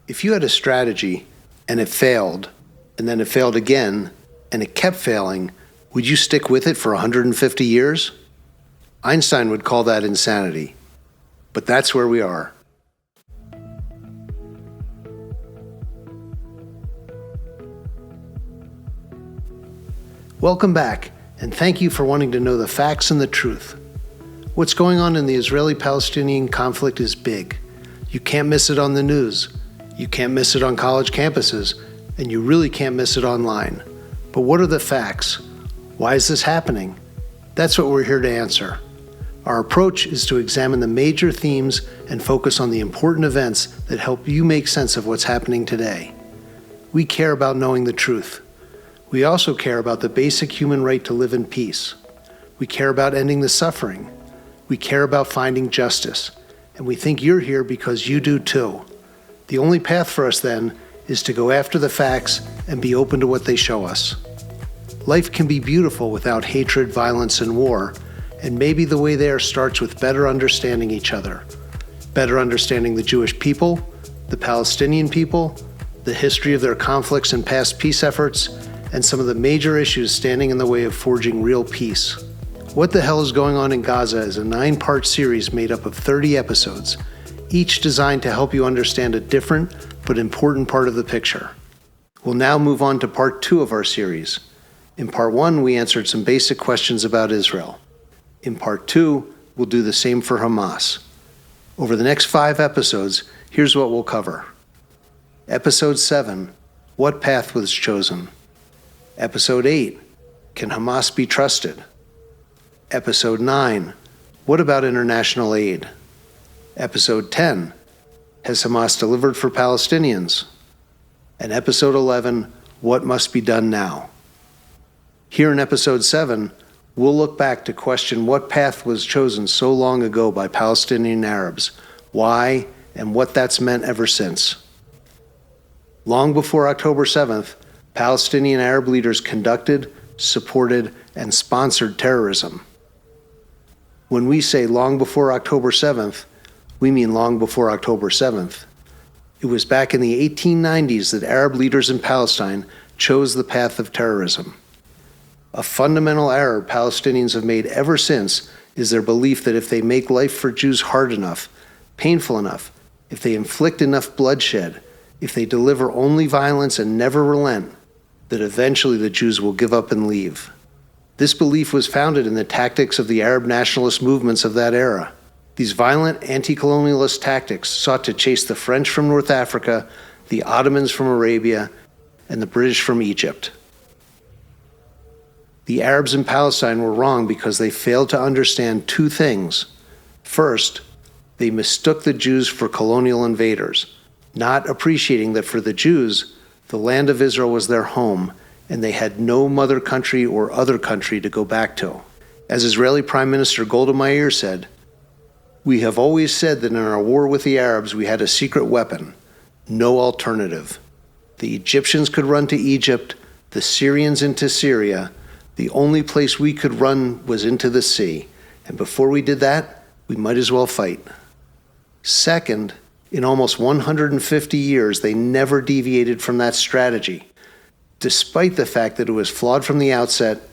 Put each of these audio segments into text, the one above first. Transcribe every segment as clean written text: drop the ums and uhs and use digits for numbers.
If you had a strategy and it failed, and then it failed again, and it kept failing, would you stick with it for 150 years? Einstein would call that insanity. But that's where we are. Welcome back, and thank you for wanting to know the facts and the truth. What's going on in the Israeli-Palestinian conflict is big. You can't miss it on the news. You can't miss it on college campuses, and you really can't miss it online. But what are the facts? Why is this happening? That's what we're here to answer. Our approach is to examine the major themes and focus on the important events that help you make sense of what's happening today. We care about knowing the truth. We also care about the basic human right to live in peace. We care about ending the suffering. We care about finding justice. And we think you're here because you do too. The only path for us then is to go after the facts and be open to what they show us. Life can be beautiful without hatred, violence, and war, and maybe the way there starts with better understanding each other. Better understanding the Jewish people, the Palestinian people, the history of their conflicts and past peace efforts, and some of the major issues standing in the way of forging real peace. What the Hell is Going On in Gaza is a 9-part series made up of 30 episodes, each designed to help you understand a different but important part of the picture. We'll now move on to part 2 of our series. In part 1, we answered some basic questions about Israel. In part 2, we'll do the same for Hamas. Over the next 5 episodes, here's what we'll cover. Episode 7, What Path Was Chosen? Episode 8, Can Hamas Be Trusted? Episode 9, What About International Aid? Episode 10, Has Hamas Delivered for Palestinians? And Episode 11, What Must Be Done Now? Here in Episode 7, we'll look back to question what path was chosen so long ago by Palestinian Arabs, why, and what that's meant ever since. Long before October 7th, Palestinian Arab leaders conducted, supported, and sponsored terrorism. When we say long before October 7th, we mean long before October 7th. It was back in the 1890s that Arab leaders in Palestine chose the path of terrorism. A fundamental error Palestinians have made ever since is their belief that if they make life for Jews hard enough, painful enough, if they inflict enough bloodshed, if they deliver only violence and never relent, that eventually the Jews will give up and leave. This belief was founded in the tactics of the Arab nationalist movements of that era. These violent anti-colonialist tactics sought to chase the French from North Africa, the Ottomans from Arabia, and the British from Egypt. The Arabs in Palestine were wrong because they failed to understand 2 things. First, they mistook the Jews for colonial invaders, not appreciating that for the Jews, the land of Israel was their home, and they had no mother country or other country to go back to. As Israeli Prime Minister Golda Meir said, "We have always said that in our war with the Arabs we had a secret weapon, no alternative. The Egyptians could run to Egypt, the Syrians into Syria. The only place we could run was into the sea, and before we did that, we might as well fight." Second, in almost 150 years, they never deviated from that strategy, despite the fact that it was flawed from the outset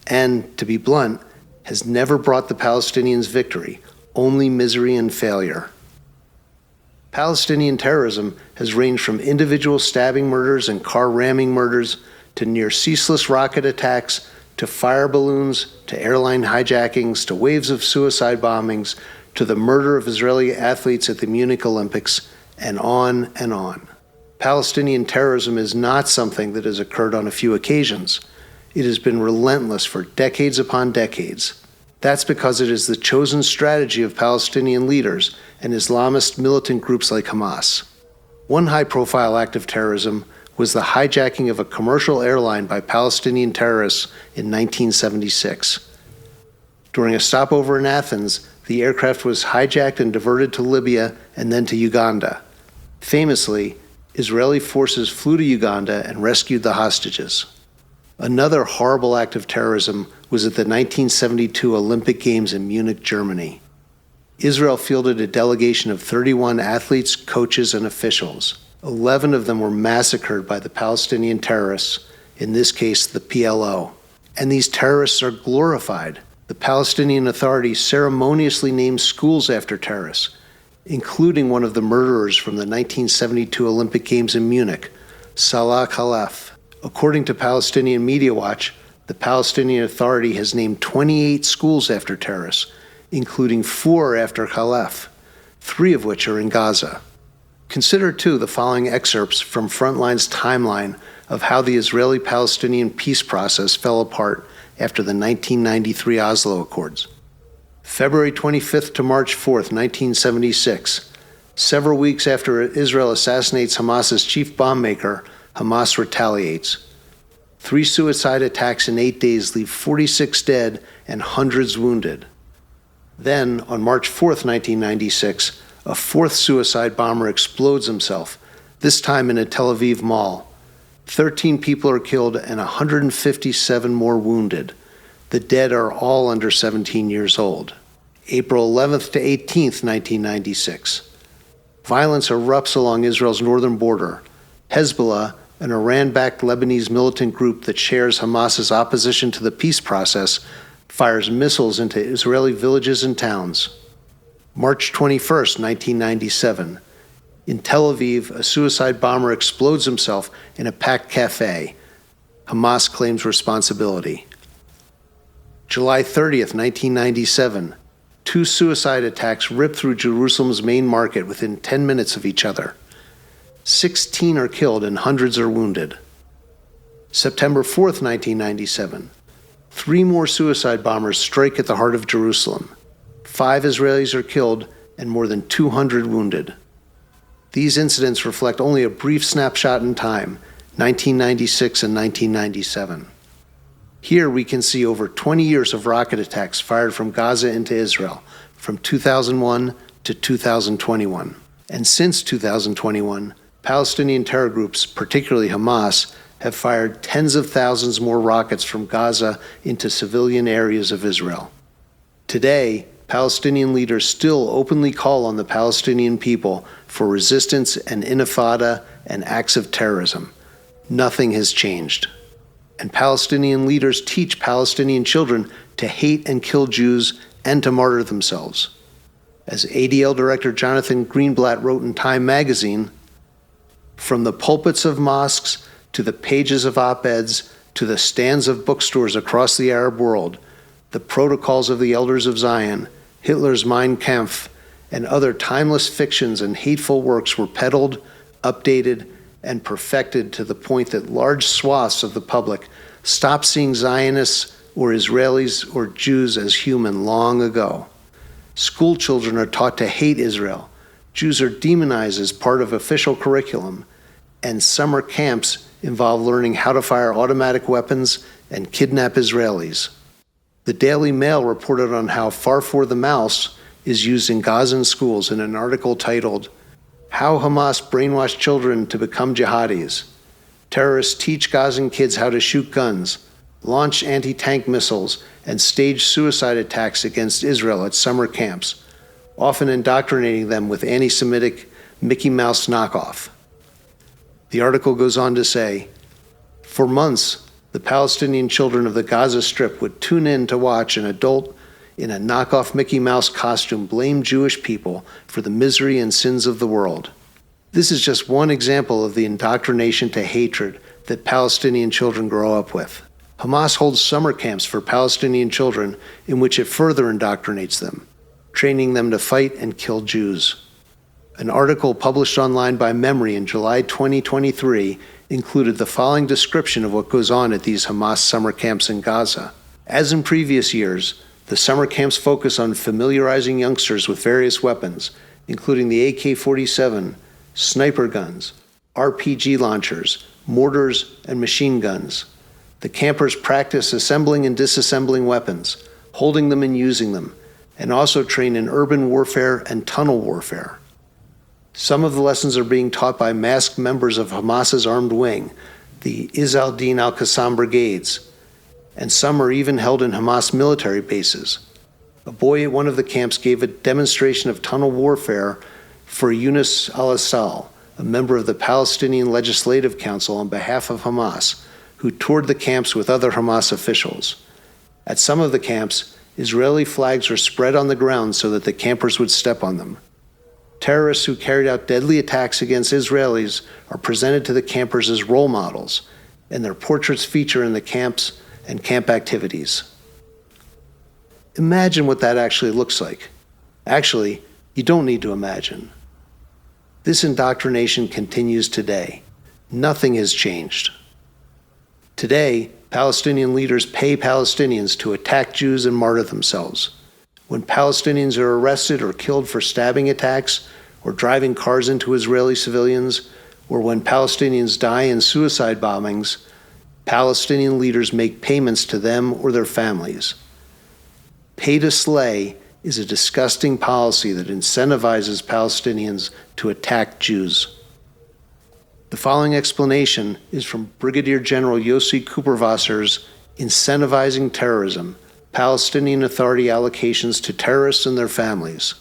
and, to be blunt, has never brought the Palestinians victory, only misery and failure. Palestinian terrorism has ranged from individual stabbing murders and car ramming murders to near ceaseless rocket attacks to fire balloons to airline hijackings to waves of suicide bombings to the murder of Israeli athletes at the Munich Olympics, and on and on. Palestinian terrorism is not something that has occurred on a few occasions. It has been relentless for decades upon decades. That's because it is the chosen strategy of Palestinian leaders and Islamist militant groups like Hamas. One high-profile act of terrorism was the hijacking of a commercial airline by Palestinian terrorists in 1976. During a stopover in Athens, the aircraft was hijacked and diverted to Libya and then to Uganda. Famously, Israeli forces flew to Uganda and rescued the hostages. Another horrible act of terrorism was at the 1972 Olympic Games in Munich, Germany. Israel fielded a delegation of 31 athletes, coaches, and officials. 11 of them were massacred by the Palestinian terrorists, in this case the PLO. And these terrorists are glorified. The Palestinian Authority ceremoniously names schools after terrorists, including one of the murderers from the 1972 Olympic Games in Munich, Salah Khalaf. According to Palestinian Media Watch, the Palestinian Authority has named 28 schools after terrorists, including 4 after Khalaf, 3 of which are in Gaza. Consider, too, the following excerpts from Frontline's timeline of how the Israeli-Palestinian peace process fell apart after the 1993 Oslo Accords. February 25th to March 4th, 1976. Several weeks after Israel assassinates Hamas's chief bomb maker, Hamas retaliates. 3 suicide attacks in 8 days leave 46 dead and hundreds wounded. Then, on March 4th, 1996, a 4th suicide bomber explodes himself, this time in a Tel Aviv mall. 13 people are killed and 157 more wounded. The dead are all under 17 years old. April 11th to 18th, 1996. Violence erupts along Israel's northern border. Hezbollah, an Iran-backed Lebanese militant group that shares Hamas's opposition to the peace process, fires missiles into Israeli villages and towns. March 21st, 1997. In Tel Aviv, a suicide bomber explodes himself in a packed cafe. Hamas claims responsibility. July 30th, 1997. 2 suicide attacks rip through Jerusalem's main market within 10 minutes of each other. 16 are killed and hundreds are wounded. September 4th, 1997. 3 more suicide bombers strike at the heart of Jerusalem. 5 Israelis are killed and more than 200 wounded. These incidents reflect only a brief snapshot in time, 1996 and 1997. Here we can see over 20 years of rocket attacks fired from Gaza into Israel, from 2001 to 2021. And since 2021, Palestinian terror groups, particularly Hamas, have fired tens of thousands more rockets from Gaza into civilian areas of Israel. Today, Palestinian leaders still openly call on the Palestinian people for resistance and intifada and acts of terrorism. Nothing has changed. And Palestinian leaders teach Palestinian children to hate and kill Jews and to martyr themselves. As ADL Director Jonathan Greenblatt wrote in Time magazine, from the pulpits of mosques to the pages of op-eds to the stands of bookstores across the Arab world, the protocols of the Elders of Zion, Hitler's Mein Kampf, and other timeless fictions and hateful works were peddled, updated, and perfected to the point that large swaths of the public stopped seeing Zionists or Israelis or Jews as human long ago. School children are taught to hate Israel. Jews are demonized as part of official curriculum, and summer camps involve learning how to fire automatic weapons and kidnap Israelis. The Daily Mail reported on how Farfor the Mouse is used in Gazan schools in an article titled, "How Hamas Brainwashed Children to Become Jihadis. Terrorists Teach Gazan Kids How to Shoot Guns, Launch Anti-Tank Missiles, and Stage Suicide Attacks Against Israel at Summer Camps, often indoctrinating them with anti-Semitic Mickey Mouse knockoff." The article goes on to say, for months, the Palestinian children of the Gaza Strip would tune in to watch an adult in a knockoff Mickey Mouse costume blame Jewish people for the misery and sins of the world. This is just one example of the indoctrination to hatred that Palestinian children grow up with. Hamas holds summer camps for Palestinian children in which it further indoctrinates them, training them to fight and kill Jews. An article published online by Memory in July 2023 included the following description of what goes on at these Hamas summer camps in Gaza. As in previous years, the summer camps focus on familiarizing youngsters with various weapons, including the AK-47, sniper guns, RPG launchers, mortars, and machine guns. The campers practice assembling and disassembling weapons, holding them and using them, and also train in urban warfare and tunnel warfare. Some of the lessons are being taught by masked members of Hamas's armed wing, the Izz al-Din al-Qassam brigades, and some are even held in Hamas military bases. A boy at one of the camps gave a demonstration of tunnel warfare for Yunus al-Assal, a member of the Palestinian Legislative Council on behalf of Hamas, who toured the camps with other Hamas officials. At some of the camps, Israeli flags were spread on the ground so that the campers would step on them. Terrorists who carried out deadly attacks against Israelis are presented to the campers as role models, and their portraits feature in the camps and camp activities. Imagine what that actually looks like. Actually, you don't need to imagine. This indoctrination continues today. Nothing has changed. Today, Palestinian leaders pay Palestinians to attack Jews and martyr themselves. When Palestinians are arrested or killed for stabbing attacks or driving cars into Israeli civilians, or when Palestinians die in suicide bombings, Palestinian leaders make payments to them or their families. Pay to slay is a disgusting policy that incentivizes Palestinians to attack Jews. The following explanation is from Brigadier General Yossi Kuperwasser's Incentivizing Terrorism, Palestinian Authority Allocations to Terrorists and Their Families.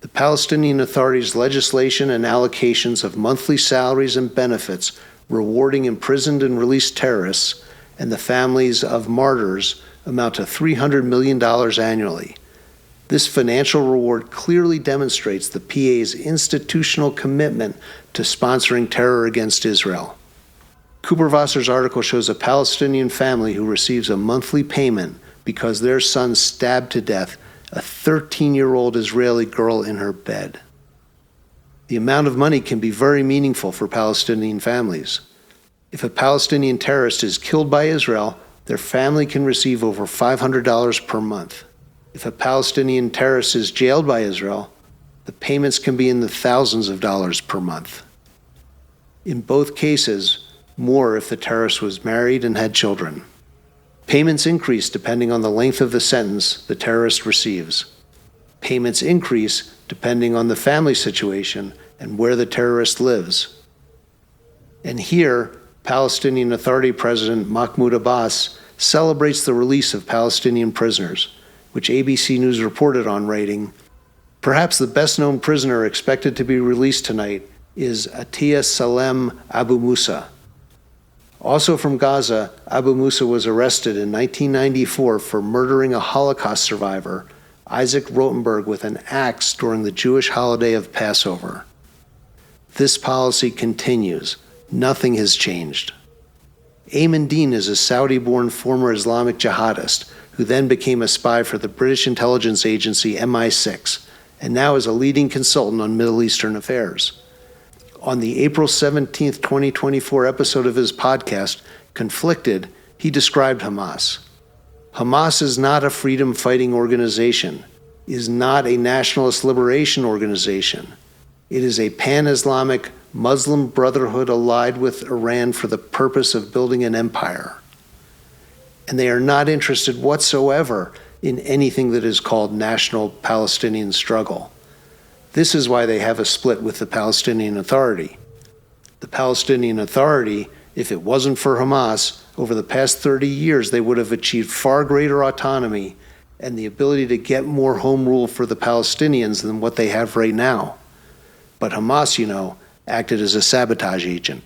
The Palestinian Authority's legislation and allocations of monthly salaries and benefits rewarding imprisoned and released terrorists and the families of martyrs amount to $300 million annually. This financial reward clearly demonstrates the PA's institutional commitment to sponsoring terror against Israel. Kuperwasser's article shows a Palestinian family who receives a monthly payment because their son stabbed to death a 13-year-old Israeli girl in her bed. The amount of money can be very meaningful for Palestinian families. If a Palestinian terrorist is killed by Israel, their family can receive over $500 per month. If a Palestinian terrorist is jailed by Israel, the payments can be in the thousands of dollars per month. In both cases, more if the terrorist was married and had children. Payments increase depending on the length of the sentence the terrorist receives. Payments increase depending on the family situation and where the terrorist lives. And here, Palestinian Authority President Mahmoud Abbas celebrates the release of Palestinian prisoners, which ABC News reported on, writing, "Perhaps the best-known prisoner expected to be released tonight is Atiyah Salem Abu Musa. Also from Gaza, Abu Musa was arrested in 1994 for murdering a Holocaust survivor, Isaac Rotenberg, with an axe during the Jewish holiday of Passover. This policy continues. Nothing has changed. Ayman Dean is a Saudi-born former Islamic jihadist who then became a spy for the British intelligence agency MI6 and now is a leading consultant on Middle Eastern affairs. On the April 17, 2024 episode of his podcast, Conflicted, he described Hamas. Hamas is not a freedom-fighting organization, is not a nationalist liberation organization. It is a pan-Islamic Muslim brotherhood allied with Iran for the purpose of building an empire. And they are not interested whatsoever in anything that is called national Palestinian struggle. This is why they have a split with the Palestinian Authority. The Palestinian Authority, if it wasn't for Hamas, over the past 30 years, they would have achieved far greater autonomy and the ability to get more home rule for the Palestinians than what they have right now. But Hamas, acted as a sabotage agent.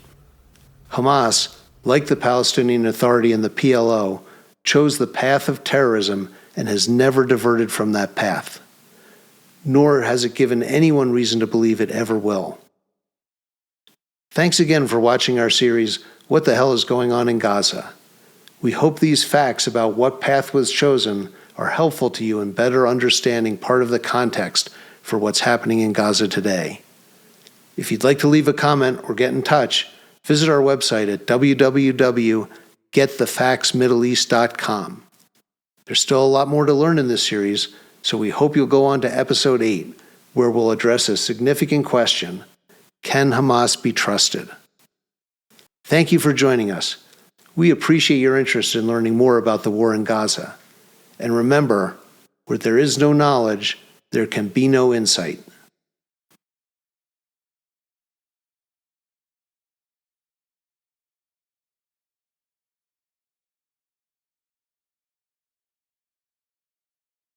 Hamas, like the Palestinian Authority and the PLO, chose the path of terrorism and has never diverted from that path. Nor has it given anyone reason to believe it ever will. Thanks again for watching our series, What the Hell is Going On in Gaza? We hope these facts about what path was chosen are helpful to you in better understanding part of the context for what's happening in Gaza today. If you'd like to leave a comment or get in touch, visit our website at www.getthefactsmiddleeast.com. There's still a lot more to learn in this series, so we hope you'll go on to Episode 8, where we'll address a significant question: can Hamas be trusted? Thank you for joining us. We appreciate your interest in learning more about the war in Gaza. And remember, where there is no knowledge, there can be no insight.